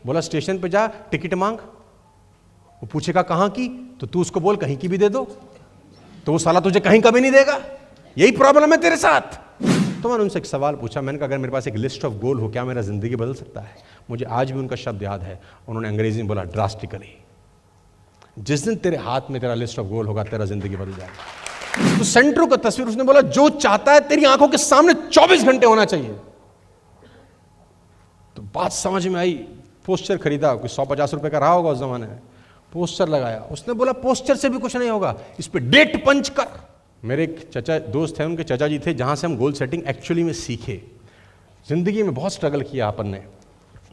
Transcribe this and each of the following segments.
बोला स्टेशन पे जा, टिकट मांग। वो पूछेगा कहाँ की, तो तू उसको बोल कहीं की भी दे दो, तो वो साला तुझे कहीं का भी नहीं देगा। यही प्रॉब्लम है तेरे साथ। तो मैंने उनसे एक सवाल पूछा, मैंने कहा अगर मेरे पास एक लिस्ट ऑफ गोल हो, क्या मेरा जिंदगी बदल सकता है? मुझे आज भी उनका शब्द याद है, उन्होंने अंग्रेजी में बोला ड्रास्टिकली। जिस दिन तेरे हाथ में तेरा लिस्ट ऑफ गोल होगा, तेरा जिंदगी बदल जाएगा। तो सेंट्रो का तस्वीर, उसने बोला जो चाहता है तेरी आंखों के सामने 24 घंटे होना चाहिए। तो बात समझ में आई। पोस्टर खरीदा, कोई 150 रुपए का रहा होगा उस जमाने में। पोस्टर लगाया, उसने बोला पोस्टर से भी कुछ नहीं होगा, इस पे डेट पंच कर। मेरे एक चचा दोस्त हैं, उनके चचा जी थे, जहां से हम गोल सेटिंग एक्चुअली में सीखे। जिंदगी में बहुत स्ट्रगल किया अपन ने,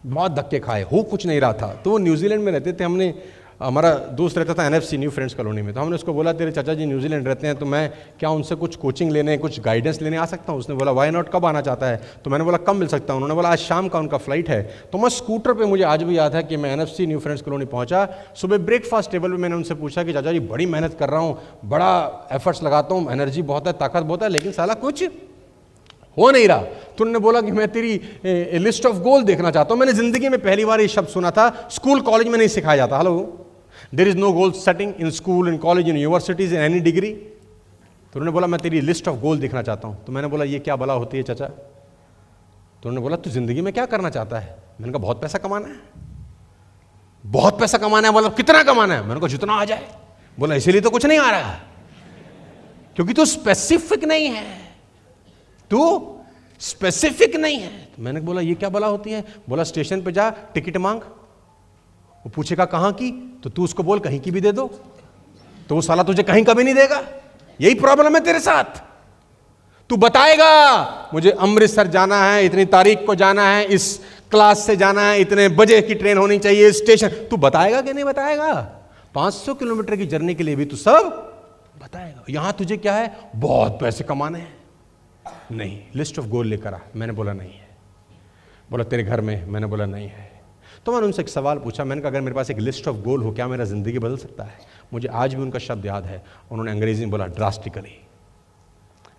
बहुत धक्के खाए, हो कुछ नहीं रहा था। तो वो न्यूजीलैंड में रहते थे, हमने, हमारा दोस्त रहता था एनएफसी न्यू फ्रेंड्स कॉलोनी में, तो हमने उसको बोला तेरे चाचा जी न्यूजीलैंड रहते हैं, तो मैं क्या उनसे कुछ कोचिंग लेने, कुछ गाइडेंस लेने आ सकता हूँ? उसने बोला वाई नॉट, कब आना चाहता है? तो मैंने बोला कब मिल सकता हूँ? उन्होंने बोला आज शाम का उनका फ्लाइट है। तो मैं स्कूटर पे, मुझे आज भी याद है कि मैं एनएफसी न्यू फ्रेंड्स कॉलोनी पहुंचा। सुबह ब्रेकफास्ट टेबल पर मैंने उनसे पूछा कि चाचा जी बड़ी मेहनत कर रहा हूँ, बड़ा एफर्ट्स लगाता हूँ, एनर्जी बहुत है, ताकत बहुत है, लेकिन साला कुछ हो नहीं रहा। तो उन्होंने बोला कि मैं तेरी लिस्ट ऑफ गोल देखना चाहता हूँ। मैंने जिंदगी में पहली बार ये शब्द सुना था, स्कूल कॉलेज में नहीं सिखाया जाता। Hello, there is no goal setting in school, in college, in universities, in any degree. तो उन्होंने बोला मैं तेरी लिस्ट ऑफ गोल देखना चाहता हूँ। तो मैंने बोला ये क्या बला होती है चाचा? तो उन्होंने बोला तू जिंदगी में क्या करना चाहता है? मैंने कहा बहुत पैसा कमाना है। बहुत पैसा कमाना है? बोला कितना कमाना है? मैंने कहा जितना आ जाए। बोला इसीलिए तो कुछ नहीं आ रहा, क्योंकि तू स्पेसिफिक नहीं है, तू स्पेसिफिक नहीं है। तो मैंने बोला ये क्या बला होती है? बोला स्टेशन पे जा, टिकट मांग। वो पूछेगा कहाँ की, तो तू उसको बोल कहीं की भी दे दो, तो वो साला तुझे कहीं का भी नहीं देगा। यही प्रॉब्लम है तेरे साथ। तू बताएगा मुझे अमृतसर जाना है, इतनी तारीख को जाना है, इस क्लास से जाना है, इतने बजे की ट्रेन होनी चाहिए, स्टेशन। तू बताएगा कि नहीं बताएगा? 500 किलोमीटर की जर्नी के लिए भी तू सब बताएगा। यहां तुझे क्या है, बहुत पैसे कमाने हैं। नहीं, लिस्ट ऑफ गोल लेकर आ। मैंने बोला नहीं है। बोला तेरे घर में? मैंने बोला नहीं है। तो मैंने उनसे एक सवाल पूछा, मैंने कहा अगर मेरे पास एक लिस्ट ऑफ गोल हो, क्या मेरा जिंदगी बदल सकता है? मुझे आज भी उनका शब्द याद है, उन्होंने अंग्रेजी में बोला ड्रास्टिकली।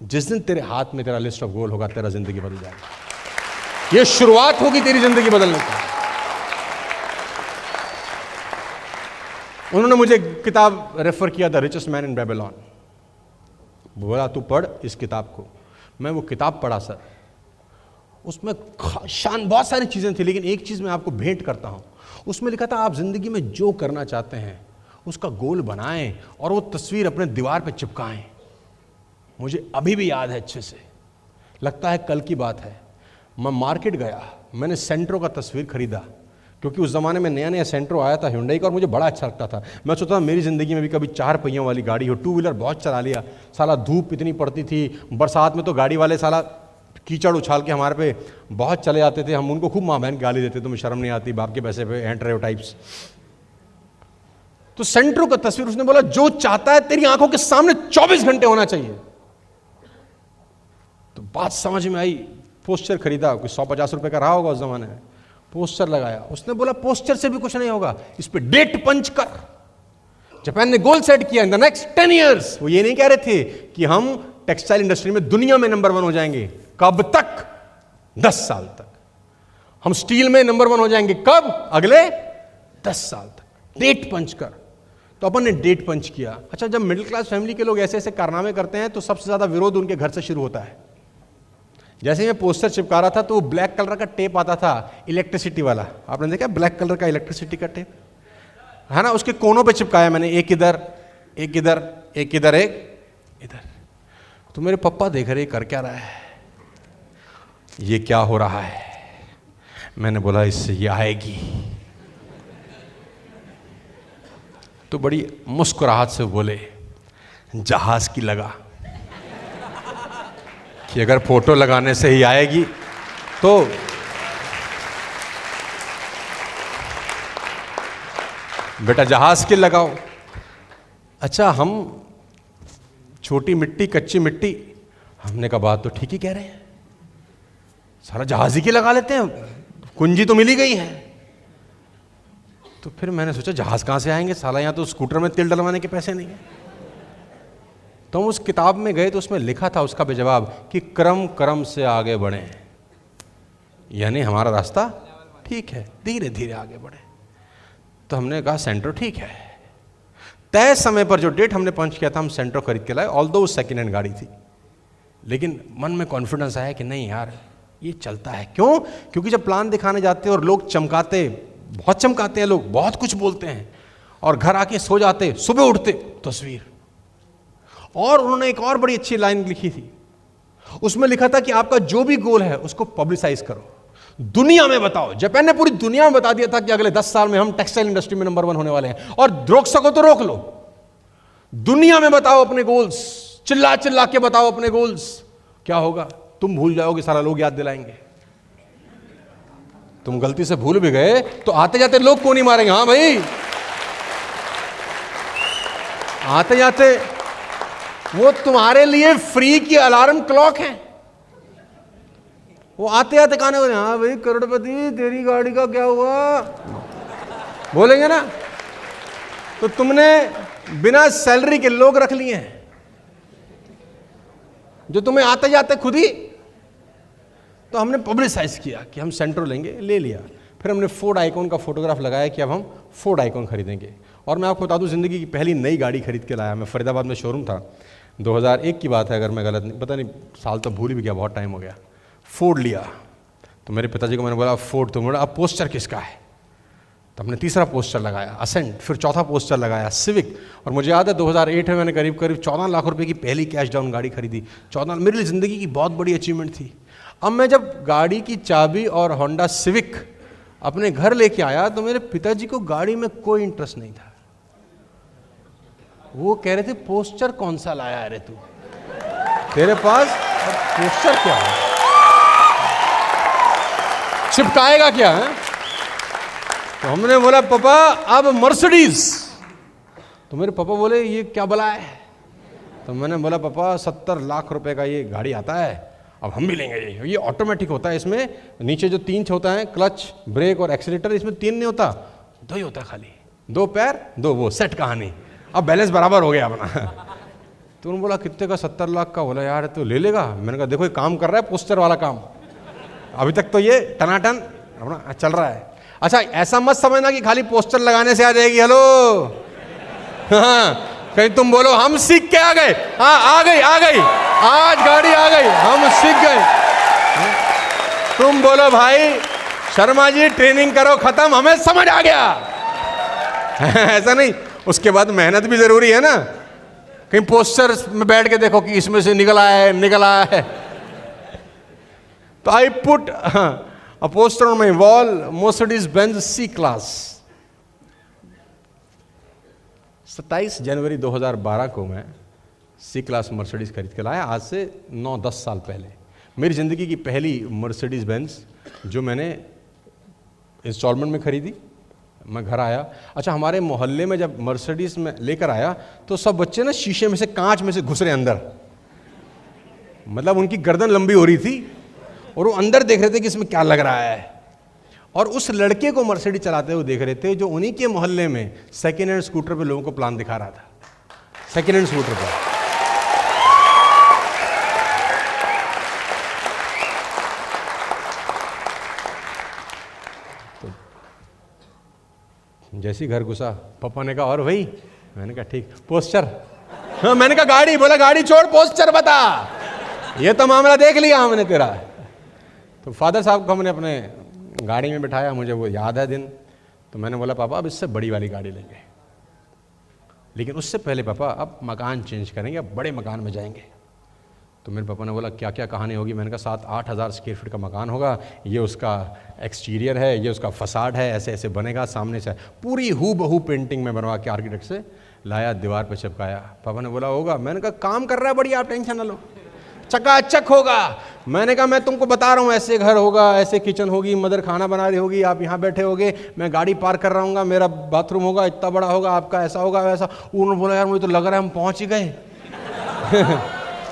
जिस दिन तेरे हाथ में तेरा लिस्ट ऑफ गोल होगा, तेरा जिंदगी बदल जाएगा। यह शुरुआत होगी तेरी जिंदगी बदलने की। उन्होंने मुझे किताब रेफर किया, the richest man in Babylon. बोला तू पढ़ इस किताब को। मैं वो किताब पढ़ा सर, उसमें बहुत सारी चीज़ें थी, लेकिन एक चीज़ मैं आपको भेंट करता हूँ। उसमें लिखा था आप ज़िंदगी में जो करना चाहते हैं उसका गोल बनाएं और वो तस्वीर अपने दीवार पे चिपकाएं। मुझे अभी भी याद है अच्छे से, लगता है कल की बात है। मैं मार्केट गया, मैंने सेंट्रो का तस्वीर खरीदा, क्योंकि उस ज़माने में नया नया सेंट्रो आया था हुंडई का, और मुझे बड़ा अच्छा लगता था। मैं सोचता मेरी ज़िंदगी में भी कभी 4 पहियों वाली गाड़ी हो। 2 व्हीलर बहुत चला लिया, साला धूप इतनी पड़ती थी, बरसात में तो गाड़ी वाले साला कीचड़ उछाल के हमारे पे बहुत चले आते थे। हम उनको खूब माँ बहन गाली देते, तुम्हें शर्म नहीं आती, बाप के पैसे पे एंट रहे हो टाइप्स। तो सेंट्रो का तस्वीर, उसने बोला जो चाहता है तेरी आंखों के सामने 24 घंटे होना चाहिए। तो बात समझ में आई। पोस्टर खरीदा, कोई 150 रुपए का रहा होगा उस जमाने में। पोस्टर लगाया, उसने बोला पोस्टर से भी कुछ नहीं होगा, इस पे डेट पंच कर। जापान ने गोल सेट किया इन द नेक्स्ट 10 ईयर्स। वो ये नहीं कह रहे थे कि हम टेक्सटाइल इंडस्ट्री में दुनिया में नंबर 1 हो जाएंगे। कब तक? 10 साल तक। हम स्टील में नंबर 1 हो जाएंगे। कब? अगले 10 साल तक। डेट पंच कर। तो अपन ने डेट पंच किया। अच्छा, जब मिडिल क्लास फैमिली के लोग ऐसे ऐसे कारनामे करते हैं तो सबसे ज्यादा विरोध उनके घर से शुरू होता है। जैसे मैं पोस्टर चिपका रहा था तो वो ब्लैक कलर का टेप आता था, इलेक्ट्रिसिटी वाला। आपने देखा ब्लैक कलर का इलेक्ट्रिसिटी का टेप है ना, उसके कोनों पे चिपकाया मैंने, एक इधर, एक इधर, एक इधर, एक इधर। तो मेरे पापा देख रहे कर क्या रहा है, ये क्या हो रहा है। मैंने बोला इससे ये आएगी। तो बड़ी मुस्कुराहट से बोले जहाज की लगा कि अगर फोटो लगाने से ही आएगी तो बेटा जहाज की लगाओ। अच्छा, हम छोटी मिट्टी, कच्ची मिट्टी, हमने कहा बात तो ठीक ही कह रहे हैं, सारा जहाज ही की लगा लेते हैं, कुंजी तो मिल ही गई है। तो फिर मैंने सोचा जहाज कहां से आएंगे, साला यहां तो स्कूटर में तेल डलवाने के पैसे नहीं है। तो हम उस किताब में गए तो उसमें लिखा था उसका बेजवाब कि क्रम क्रम से आगे बढ़ें, यानी हमारा रास्ता ठीक है, धीरे धीरे आगे बढ़े। तो हमने कहा सेंट्रो ठीक है। तय समय पर जो डेट हमने पंच किया था, हम सेंट्रो खरीद के लाए, ऑल्दो वो सेकेंड हैंड गाड़ी थी, लेकिन मन में कॉन्फिडेंस आया कि नहीं यार ये चलता है। क्यों? क्योंकि जब प्लान दिखाने जाते हैं और लोग चमकाते, बहुत चमकाते हैं लोग, बहुत कुछ बोलते हैं, और घर आके सो जाते, सुबह उठते तस्वीर। और उन्होंने एक और बड़ी अच्छी लाइन लिखी थी, उसमें लिखा था कि आपका जो भी गोल है उसको पब्लिसाइज करो, दुनिया में बताओ। जापान ने पूरी दुनिया में बता दिया था कि अगले 10 साल में हम टेक्सटाइल इंडस्ट्री में नंबर 1 होने वाले हैं, और रोक सको तो रोक लो। दुनिया में बताओ अपने गोल्स, चिल्ला चिल्ला के बताओ अपने गोल्स। क्या होगा? तुम भूल जाओगे, सारा लोग याद दिलाएंगे। तुम गलती से भूल भी गए तो आते जाते लोग को नहीं मारेंगे। हाँ भाई, आते जाते वो तुम्हारे लिए फ्री की अलार्म क्लॉक है। वो आते आते कहने वाले, हाँ भाई करोड़पति तेरी गाड़ी का क्या हुआ, बोलेंगे ना। तो तुमने बिना सैलरी के लोग रख लिए हैं जो तुम्हें आते जाते खुद ही। तो हमने पब्लिसाइज किया कि हम सेंट्रो लेंगे, ले लिया। फिर हमने फोर्ड आइकॉन का फोटोग्राफ लगाया कि अब हम फोर्ड आइकॉन खरीदेंगे। और मैं आपको बता दूं, जिंदगी की पहली नई गाड़ी खरीद के लाया। मैं फरीदाबाद में शोरूम था, 2001 की बात है अगर मैं गलत नहीं, पता नहीं साल तो भूल भी गया, बहुत टाइम हो गया। फोर्ड लिया तो मेरे पिताजी को मैंने बोला फोर्ड, तो बोला अब पोस्टर किसका है? तो हमने तीसरा पोस्टर लगाया असेंट, फिर चौथा पोस्टर लगाया सिविक। और मुझे याद है 2008 में मैंने करीब 14 लाख रुपए की पहली कैश डाउन गाड़ी खरीदी। 14, मेरे लिए ज़िंदगी की बहुत बड़ी अचीवमेंट थी। अब मैं जब गाड़ी की चाबी और होंडा सिविक अपने घर लेके आया तो मेरे पिताजी को गाड़ी में कोई इंटरेस्ट नहीं था। वो कह रहे थे पोस्टर कौन सा लाया है रे तू, तेरे पास पोस्टर क्या है, चिपकाएगा क्या है? तो हमने बोला पापा अब मर्सिडीज। तो मेरे पापा बोले ये क्या बला है? तो मैंने बोला पापा 70 लाख रुपए का ये गाड़ी आता है, अब हम भी लेंगे। ये ऑटोमेटिक होता है, इसमें नीचे जो 3 होता है, क्लच, ब्रेक और एक्सीलेटर, इसमें 3 नहीं होता, 2 ही होता है खाली, 2 पैर 2 वो, सेट कहानी। अब बैलेंस बराबर हो गया अपना। तो उन्होंने बोला कितने का? 70 लाख का। बोला यार तो ले लेगा। मैंने कहा देखो ये काम कर रहा है, पोस्टर वाला काम, अभी तक तो ये टनाटन अपना चल रहा है। अच्छा ऐसा मत समझना कि खाली पोस्टर लगाने से आ जाएगी। हेलो, हाँ, कहीं तुम बोलो हम सीख के आ गए। हाँ आ गई, आज गाड़ी आ गई, हम सीख गए। तुम बोलो भाई शर्मा जी ट्रेनिंग करो, खत्म, हमें समझ आ गया। ऐसा नहीं, उसके बाद मेहनत भी जरूरी है ना। कहीं पोस्टर में बैठ के देखो कि इसमें से निकल आया है। तो I put a poster on my wall, Mercedes-Benz C-Class। 27 जनवरी 2012 को मैं C-Class मर्सिडीज खरीद के लाया, आज से 9-10 साल पहले। मेरी ज़िंदगी की पहली मर्सिडीज-बेंज जो मैंने इंस्टॉलमेंट में खरीदी। मैं घर आया, अच्छा हमारे मोहल्ले में जब मर्सिडीज में लेकर आया तो सब बच्चे ना शीशे में से, कांच में से घुस रहे अंदर, मतलब उनकी गर्दन लंबी हो रही थी और वो अंदर देख रहे थे कि इसमें क्या लग रहा है। और उस लड़के को मर्सिडीज चलाते हुए देख रहे थे जो उन्हीं के मोहल्ले में सेकेंड हैंड स्कूटर पे लोगों को प्लान दिखा रहा था, सेकेंड हैंड स्कूटर पर। तो जैसे ही घर घुसा पापा ने कहा और भाई, मैंने कहा ठीक, पोस्टर? हाँ, मैंने कहा गाड़ी। बोला गाड़ी छोड़, पोस्टर बता। ये तो मामला देख लिया हमने तेरा। तो फादर साहब को हमने अपने गाड़ी में बिठाया, मुझे वो याद है दिन। तो मैंने बोला पापा अब इससे बड़ी वाली गाड़ी लेंगे, लेकिन उससे पहले पापा अब मकान चेंज करेंगे, अब बड़े मकान में जाएंगे। तो मेरे पापा ने बोला क्या क्या कहानी होगी? मैंने कहा 7-8 हज़ार स्क्वायर फीट का मकान होगा, ये उसका एक्सटीरियर है, ये उसका फसाड है, ऐसे ऐसे बनेगा, सामने से पूरी हूबहू पेंटिंग में बनवा के आर्किटेक्ट से लाया, दीवार पे चिपकाया। पापा ने बोला होगा? मैंने कहा काम कर रहा है बढ़िया, आप टेंशन ना लो, चकाचक होगा। मैंने कहा मैं तुमको बता रहा हूँ, ऐसे घर होगा, ऐसे किचन होगी, मदर खाना बना रही होगी, आप यहाँ बैठे होगे, मैं गाड़ी पार्क कर रहा हूँ, मेरा बाथरूम होगा, इतना बड़ा होगा, आपका ऐसा होगा वैसा। उन्होंने बोला यार मुझे तो लग रहा है हम पहुँच ही गए।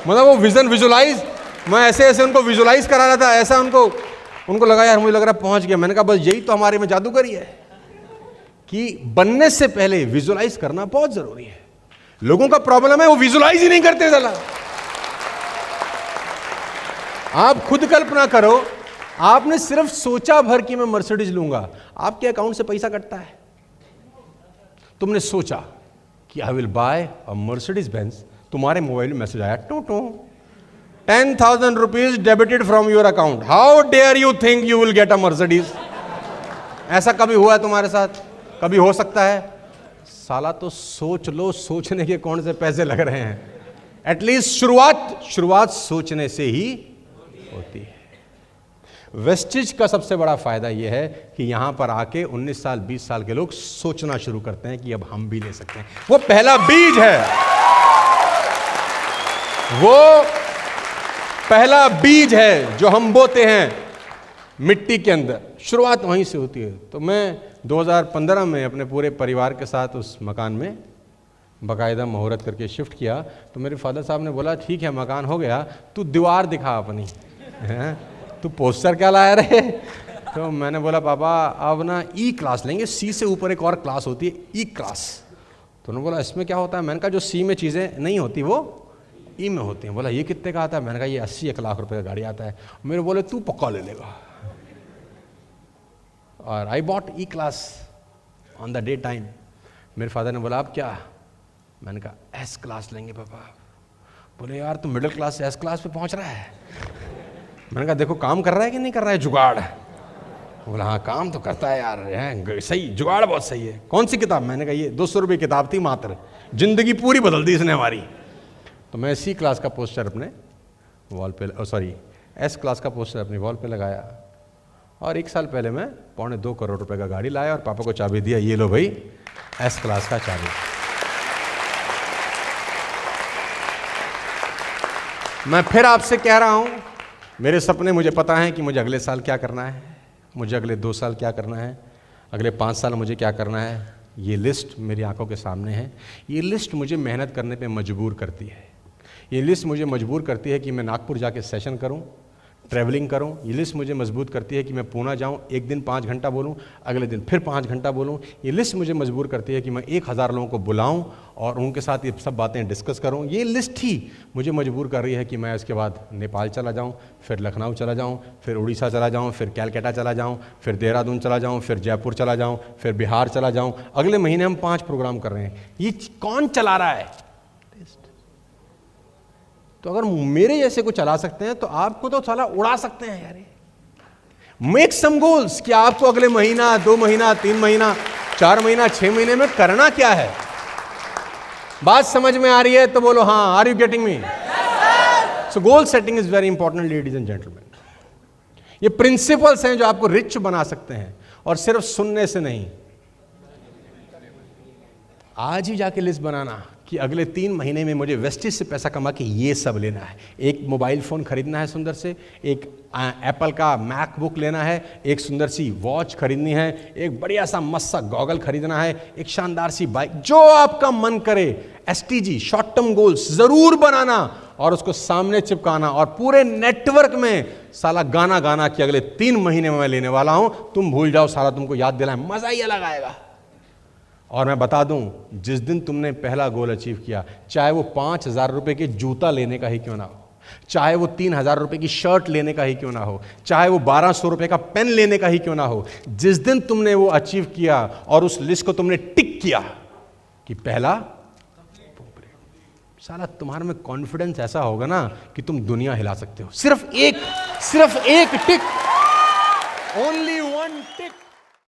मतलब वो विजन विजुलाइज, मैं ऐसे ऐसे उनको विजुलाइज करा रहा था, ऐसा उनको लगा यार मुझे लग रहा है पहुँच गया। मैंने कहा बस यही तो हमारे में जादूगरी है कि बनने से पहले विजुलाइज करना बहुत जरूरी है। लोगों का प्रॉब्लम है वो विजुलाइज ही नहीं करते। चला आप खुद कल्पना करो आपने सिर्फ सोचा भर कि मैं मर्सिडीज लूंगा, आपके अकाउंट से पैसा कटता है। तुमने सोचा कि I will buy a Mercedes Benz, तुम्हारे मोबाइल में मैसेज आया, two two 10,000 rupees debited from your account, how dare you think you will get a Mercedes. ऐसा कभी हुआ है तुम्हारे साथ? कभी हो सकता है? साला तो सोच लो, सोचने के कौन से पैसे लग रहे हैं। एटलीस्ट शुरुआत सोचने से ही होती है। वेस्टिज का सबसे बड़ा फायदा यह है कि यहां पर आके 19 साल 20 साल के लोग सोचना शुरू करते हैं कि अब हम भी ले सकते हैं। वो पहला बीज है, वो पहला बीज है जो हम बोते हैं मिट्टी के अंदर। शुरुआत वहीं से होती है। तो मैं 2015 में अपने पूरे परिवार के साथ उस मकान में बाकायदा मुहूर्त करके शिफ्ट किया। तो मेरे फादर साहब ने बोला, ठीक है मकान हो गया, तू दीवार दिखा अपनी, तू पोस्टर क्या लाया रहे। तो मैंने बोला, पापा अब ना ई क्लास लेंगे, सी से ऊपर एक और क्लास होती है ई क्लास। तो उन्होंने बोला, इसमें क्या होता है? मैंने कहा, जो सी में चीज़ें नहीं होती वो ई में होती हैं। बोला, ये कितने का आता है? मैंने कहा, ये 80-1 लाख रुपए का गाड़ी आता है। मेरे बोले, तू पक्का ले लेगा। और I bought E class on the day time. मेरे फादर ने बोला, आप क्या? मैंने कहा, एस क्लास लेंगे पापा। बोले, यार तू मिडिल क्लास से एस क्लास पे पहुंच रहा है। मैंने कहा, देखो काम कर रहा है कि नहीं कर रहा है जुगाड़। बोला, हाँ काम तो करता है यार, है सही, जुगाड़ बहुत सही है। कौन सी किताब? मैंने कहा, ये 200 रुपये किताब थी मात्र, जिंदगी पूरी बदल दी इसने हमारी। तो मैं सी क्लास का पोस्टर अपने वॉल पे, सॉरी एस क्लास का पोस्टर अपनी वॉल पे लगाया। और 1 साल पहले मैं 2.25 करोड़ रुपए का गाड़ी लाया और पापा को चाबी दिया, ये लो भाई एस क्लास का चाबी। मैं फिर आपसे कह रहा हूं, मेरे सपने मुझे पता है कि मुझे अगले साल क्या करना है, मुझे अगले 2 साल क्या करना है, अगले 5 साल मुझे क्या करना है। ये लिस्ट मेरी आंखों के सामने है। ये लिस्ट मुझे मेहनत करने पे मजबूर करती है। ये लिस्ट मुझे मजबूर करती है कि मैं नागपुर जाके सेशन करूं, ट्रैवलिंग करूं। ये लिस्ट मुझे मजबूर करती है कि मैं पूना जाऊं, एक दिन 5 घंटा बोलूं, अगले दिन फिर 5 घंटा बोलूं। ये लिस्ट मुझे मजबूर करती है कि मैं 1000 लोगों को बुलाऊं और उनके साथ ये सब बातें डिस्कस करूं। ये लिस्ट ही मुझे मजबूर कर रही है कि मैं उसके बाद नेपाल चला जाऊं, फिर लखनऊ चला जाऊं, फिर उड़ीसा चला जाऊं, फिर कैलकाटा चला जाऊं, फिर देहरादून चला जाऊं, फिर जयपुर चला जाऊं, फिर बिहार चला जाऊं। अगले महीने हम 5 प्रोग्राम कर रहे हैं। ये कौन चला रहा है? तो अगर मेरे जैसे को चला सकते हैं तो आपको तो साला उड़ा सकते हैं यार। मेक सम गोल्स कि आपको अगले महीना, 2 महीना, 3 महीना, 4 महीना, 6 महीने में करना क्या है। बात समझ में आ रही है तो बोलो हाँ। Are you getting me? So goal setting is very important ladies and gentleman. ये प्रिंसिपल्स हैं जो आपको रिच बना सकते हैं, और सिर्फ सुनने से नहीं। आज ही जाके लिस्ट बनाना कि अगले 3 महीने में मुझे वेस्टिज से पैसा कमा के ये सब लेना है। एक मोबाइल फ़ोन खरीदना है सुंदर से, एक एप्पल का मैकबुक लेना है, एक सुंदर सी वॉच खरीदनी है, एक बढ़िया सा मस्त सा गॉगल खरीदना है, एक शानदार सी बाइक, जो आपका मन करे। एसटीजी शॉर्ट टर्म गोल्स ज़रूर बनाना और उसको सामने चिपकाना और पूरे नेटवर्क में साला गाना गाना कि अगले 3 महीने में मैं लेने वाला हूं। तुम भूल जाओ, साला तुमको याद दिलाए, मज़ा ही अलग आएगा। और मैं बता दूं, जिस दिन तुमने पहला गोल अचीव किया, चाहे वो 5,000 रुपए के जूता लेने का ही क्यों ना हो, चाहे वो 3,000 रुपए की शर्ट लेने का ही क्यों ना हो, चाहे वो 1,200 रुपए का पेन लेने का ही क्यों ना हो, जिस दिन तुमने वो अचीव किया और उस लिस्ट को तुमने टिक किया कि पहला, साला तुम्हारे में कॉन्फिडेंस ऐसा होगा ना कि तुम दुनिया हिला सकते हो। सिर्फ एक टिक, ओनली 1 टिक।